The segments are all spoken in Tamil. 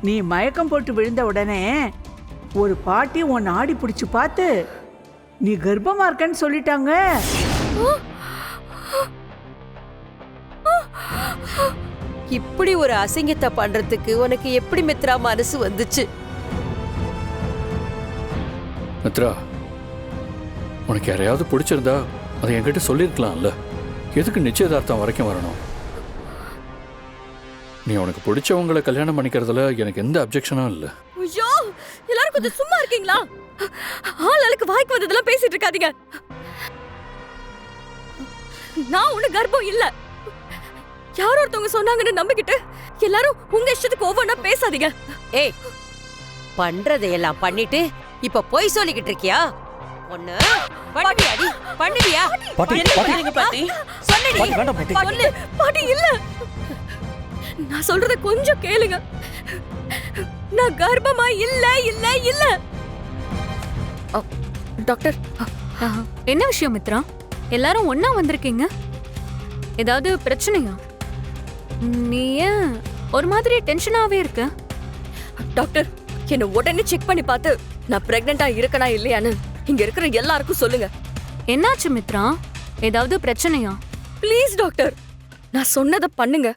நீ மயக்கம் போட்டு விழுந்த உடனே ஒரு பாட்டி உன் ஆடி பிடிச்சு பார்த்து நீ கர்ப்பமா இருக்கன்னு சொல்லிட்டாங்க. இப்படி ஒரு அசிங்கத்தை பண்றதுக்கு உனக்கு எப்படி மித்ரா மனசு வந்துச்சு? மித்ரா, உனக்கு யாரையாவது பிடிச்சிருந்தா அதை என்கிட்ட சொல்லியிருக்கலாம்ல. எதுக்கு நிச்சயதார்த்தம் வரைக்கும் வரணும்? நீ உனக்கு பிடிச்சவங்களை கல்யாணம் பண்ணிக்கிறதுல எனக்கு எந்த அப்ஜெக்ஷனும் இல்லை. ஐயோ, எல்லாரும் கொஞ்சம் சும்மா இருக்கீங்களா? ஆளுக்கு வாய்க்கு வந்ததெல்லாம் பேசிட்டு இருக்காதீங்க. நான் ஒண்ணு கர்ப்பம் இல்ல. யாரோ ஒருத்தவங்க சொன்னாங்கன்னு நம்பிக்கிட்டு எல்லாரும் உங்க இஷ்டத்துக்கு ஒவ்வொன்னா பேசாதீங்க. ஏய், பண்றதையெல்லாம் பண்ணிட்டு இப்ப போய் சொல்லிக்கிட்டு இருக்கியா? ஒண்ணு பண்ணுவியாடி? பண்ணுவியா? பாட்டி, பாட்டி பாட்டி சொல்லுடி. பாட்டி, வேண்டாம் பாட்டி. சொல்லு. பாட்டி இல்ல, நான் சொல்றத கொஞ்சம் கேளுங்க. நான் கர்ப்பமா இல்ல இல்ல இல்ல. டாக்டர், என்ன விஷயம் மித்ரா? எல்லாரும் ஒண்ணா வந்திருக்கீங்க, ஏதாவது பிரச்சனையா? நீ ஏன் ஒரு மாதிரி டென்ஷனாவே இருக்க? டாக்டர், என்ன உடனே செக் பண்ணி பார்த்து நான் பிரெக்னெண்டா இருக்கனா இல்லையான்னு இங்க இருக்கிற எல்லாருக்கும் சொல்லுங்க. என்னாச்சு மித்ரா? ஏதாவது பிரச்சனையா? ப்ளீஸ் டாக்டர், நான் சொன்னதை பண்ணுங்க.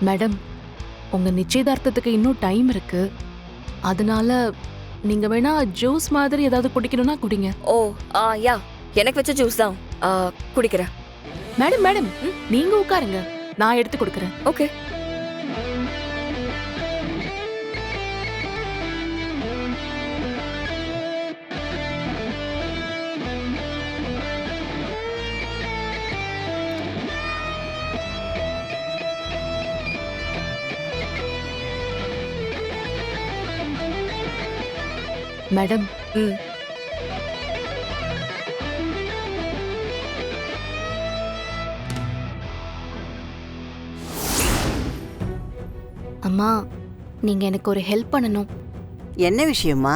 மேடம், உங்க நிச்சயதார்த்தத்துக்கு இன்னும் டைம் இருக்கு. அதனால நீங்க வேணா ஜூஸ் மாதிரி ஏதாவது குடிக்கணும்னா குடிங்க. ஓ யா, எனக்கு வச்ச ஜூஸ் தான் குடிக்கிறேன். மேடம் மேடம், நீங்க உட்காருங்க, நான் எடுத்து கொடுக்கறேன். ஓகே. மேடம், அம்மா, நீங்க எனக்கு ஒரு ஹெல்ப் பண்ணணும். என்ன விஷயமா?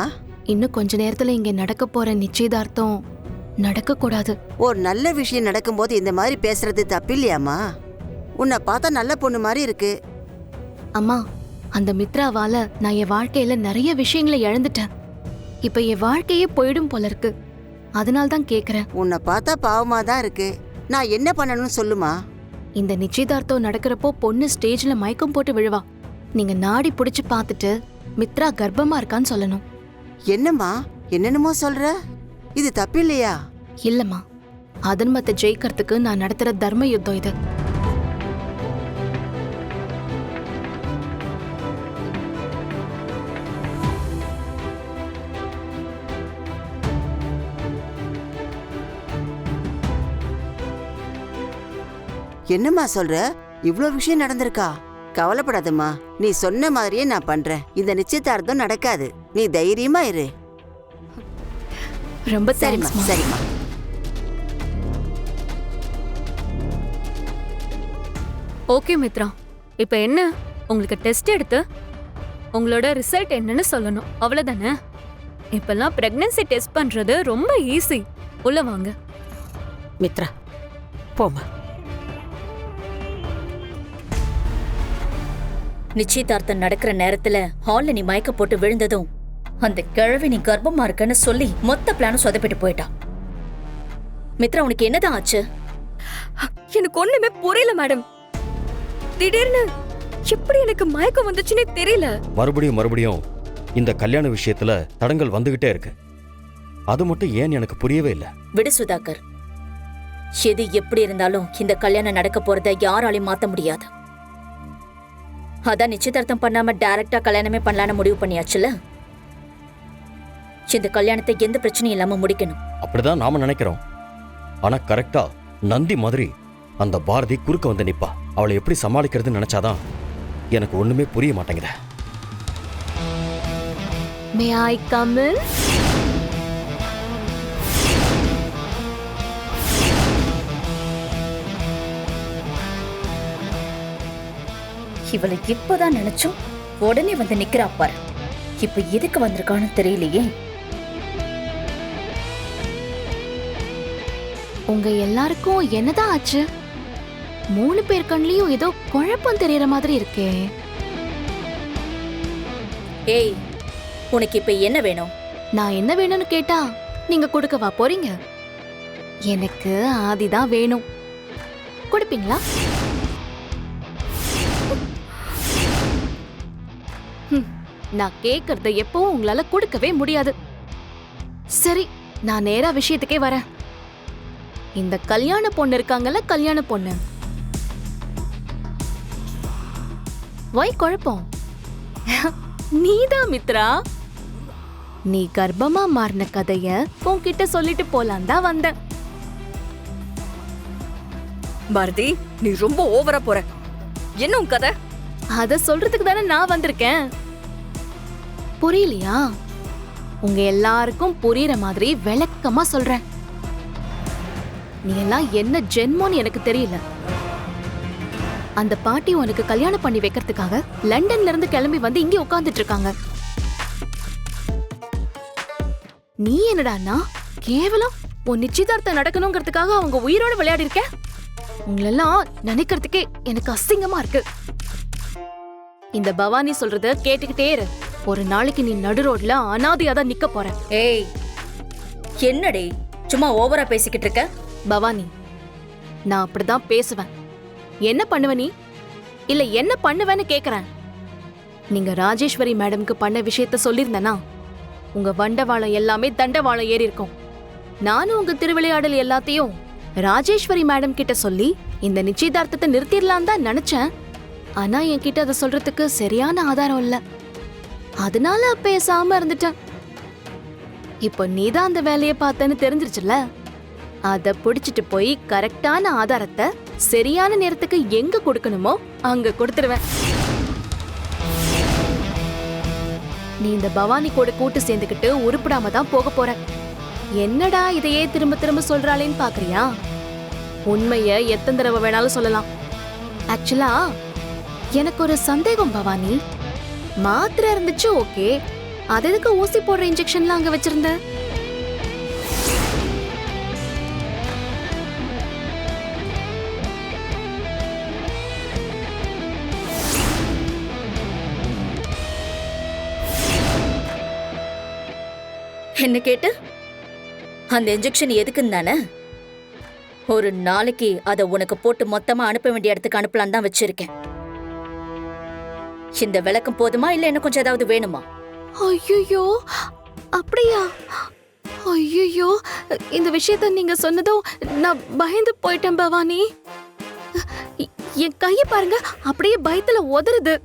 இன்னும் கொஞ்ச நேரத்துல இங்க நடக்க போற நிச்சயதார்த்தம் நடக்க கூடாது. ஒரு நல்ல விஷயம் நடக்கும்போது இந்த மாதிரி பேசுறது தப்பில்லையாமா? உன்னை பார்த்தா நல்ல பொண்ணு மாதிரி இருக்கு. அம்மா, அந்த மித்ராவால நான் என் வாழ்க்கையில நிறைய விஷயங்களை இழந்துட்டேன். இப்ப என் வாழ்க்கையே போயிடும் போல இருக்கு. அதனால தான் கேக்குறேன். உன்னை பார்த்தா பாவமா தான் இருக்கு. நான் என்ன பண்ணணும்னு சொல்லுமா? இந்த நிச்சயதார்த்தம் நடக்கிறப்போ பொண்ணு ஸ்டேஜ்ல மயக்கம் போட்டு விழுவா. நீங்க நாடி புடிச்சு பார்த்துட்டு மித்ரா கர்ப்பமா இருக்கான்னு சொல்லணும். என்னம்மா என்னென்னமோ சொல்ற? இது தப்பில்லையா? இல்லம்மா, அதர்மத்தை ஜெயிக்கிறதுக்கு நான் நடத்துற தர்ம யுத்தம் இது. என்னம்மா சொல்ற? இவ்ளோ விஷயம் நடந்திருக்கா? கவலைப்படாதம்மா, நீ சொன்ன மாதிரியே நான் பண்றேன். இந்த நிச்சயதார்த்தம் நடக்காது. நீ தைரியமா இரு. ரொம்ப சரிம்மா, சரிம்மா. ஓகே மித்ரா, இப்ப என்ன, உங்களுக்கு டெஸ்ட் எடுத்து உங்களோட ரிசல்ட் என்னன்னு சொல்லணும், அவ்வளவுதானே? இப்பெல்லாம் பிரெக்னன்சி டெஸ்ட் பண்றது ரொம்ப ஈஸி. உள்ள வாங்க. மித்ரா, போமா. நிச்சயதார்த்தம் நடக்கிற நேரத்துல ஹால்ல நீ மயக்க போட்டு விழுந்ததும் அந்த கிழவி நீ கர்ப்பமா இருக்கன்னு சொல்லி மொத்த பிளானும் சொதப்பிட்டு போயிட்டா. மித்ரா, உனக்கு என்னதான் ஆச்சு? எனக்கு ஒண்ணுமே புரியல மேடம். திடீர்னு எப்படி எனக்கு மயக்கம் வந்துச்சுன்னே தெரியல. மறுபடியும் இந்த கல்யாண விஷயத்துல தடங்கள் வந்துகிட்டே இருக்கு. அது மட்டும் ஏன் எனக்கு புரியவே இல்லை. விடு சுதாகர், எது எப்படி இருந்தாலும் இந்த கல்யாணம் நடக்க போறத யாராலையும் மாத்த முடியாது. அதான் நிச்சயதார்த்தம் பண்ணாம டைரக்டா கல்யாணமே பண்ணலான்னு முடிவு பண்ணியாச்சுல. இந்த கல்யாணத்தை எந்த பிரச்சனையும் இல்லாம முடிக்கணும். அப்படிதான் நாம நினைக்கிறோம். ஆனா கரெக்டா நந்தி மாதிரி அந்த பாரதி குறுக்க வந்து நிப்பா. அவளை எப்படி சமாளிக்கிறதுன்னு நினைச்சாதான் எனக்கு ஒண்ணுமே புரிய மாட்டேங்குது. May I come in? இவளை இப்பதான் நினைச்சோம், உடனே வந்து நிக்கிறா பாரு. இப்ப எதுக்கு வந்திருக்கான்னு தெரியலையே. உங்க எல்லாருக்கும் என்னதான் ஆச்சு? 3 பேர் கண்லயும் ஏதோ குழப்பம் தெரியற மாதிரி இருக்கே. ஏய், உனக்கு இப்ப என்ன வேணும்? நான் என்ன வேணும்னு கேட்டா நீங்க கொடுக்கவா போறீங்க? எனக்கு ஆதிதான் வேணும். கொடுப்பீங்களா? நான் கேக்குறத எப்பவும் உங்களால கொடுக்கவே முடியாது. சரி, நான் நேரா விஷயத்துக்கே வரேன். இந்த கல்யாண பொண்ணு இருக்காங்கல்ல, கல்யாண பொண்ணு, வை குழப்பம்? நீதான் மித்ரா. நீ கர்ப்பமா மாறின கதைய உன்கிட்ட சொல்லிட்டு போலாம் தான் வந்தேன். பாரதி, நீ ரொம்ப ஓவரா போற. என்ன உன் கதை? அத சொல்றதுக்கு தானே நான் வந்திருக்கேன். புரியலையா? உங்க எல்லாருக்கும் புரியற மாதிரி விளக்கமா சொல்றேன். நீ எல்லாம் என்ன ஜென்மோன்னு எனக்கு தெரியல. அந்த பாட்டி உனக்கு கல்யாணம் பண்ணி வைக்கிறதுக்காக லண்டன்ல இருந்து கிளம்பி வந்து இங்க உட்கார்ந்துட்டு இருக்காங்க. நீ என்னடான்னா கேவலம் உன் நிச்சயதார்த்தம் நடக்கணுங்கிறதுக்காக அவங்க உயிரோட விளையாடி இருக்க. உங்களெல்லாம் நினைக்கிறதுக்கே எனக்கு அசிங்கமா இருக்கு. இந்த பவானி சொல்றத கேட்டுக்கிட்டே இரு. ஒரு நாளைக்கு நீ நடு ரோட்ல அனாதையா தான் நிக்க போற. ஏய், என்னடி சும்மா ஓவரா பேசிக்கிட்டு இருக்க? பவானி, நான் அப்படிதான் பேசுவேன். என்ன பண்ணுவ நீ? இல்ல என்ன பண்ணுவேன்னு கேக்குறேன். நீங்க ராஜேஸ்வரி மேடம்க்கு பண்ண விஷயத்த சொல்லிருந்தனா உங்க வண்டவாளம் எல்லாமே தண்டவாளம் ஏறி இருக்கும். நானும் உங்க திருவிளையாடல் எல்லாத்தையும் ராஜேஸ்வரி மேடம் கிட்ட சொல்லி இந்த நிச்சயதார்த்தத்தை நிறுத்திடலாம் தான் நினைச்சேன். ஆனா என்கிட்ட அதை சொல்றதுக்கு சரியான ஆதாரம் இல்ல. அதனால பேசாம இருந்துட்டேன். இப்போ நீதான் அந்த வேலையை பார்த்தேன்னு தெரிஞ்சிருச்சுல. அத புடிச்சிட்டு போய் கரெக்டான ஆதாரத்தை சரியான நேரத்துக்கு எங்க கொடுக்கணுமோ அங்க கொடுத்துருவேன். நீ இந்த பவானி கூட கூட்டு சேர்ந்துக்கிட்டு உருப்பிடாம தான் போக போற. என்னடா இதையே திரும்ப திரும்ப சொல்றாளேன்னு பாக்குறியா? உண்மைய எத்தனை தடவை வேணாலும் சொல்லலாம். ஆக்சுவலா எனக்கு ஒரு சந்தேகம் பவானி. மாத்திரை இருந்துச்சு, ஓகே. அது எதுக்கு ஊசி போடுற இன்ஜெக்ஷன்லாம் அங்க வச்சிருந்த? என்ன கேட்டு? அந்த இன்ஜெக்ஷன் எதுக்குன்னு தானே? ஒரு நாளைக்கு அதை உனக்கு போட்டு மொத்தமா அனுப்ப வேண்டிய இடத்துக்கு அனுப்பலான்னு தான் வச்சிருக்கேன். இந்த விளக்கம் போதுமா, இல்ல என்ன கொஞ்சம் ஏதாவது வேணுமா? ஐயோ, அப்படியா? ஐயோ, இந்த விஷயத்த நீங்க சொன்னதும் நான் பயந்து போயிட்டேன் பவானி. என் கைய பாருங்க, அப்படியே பயத்துல உதறுது.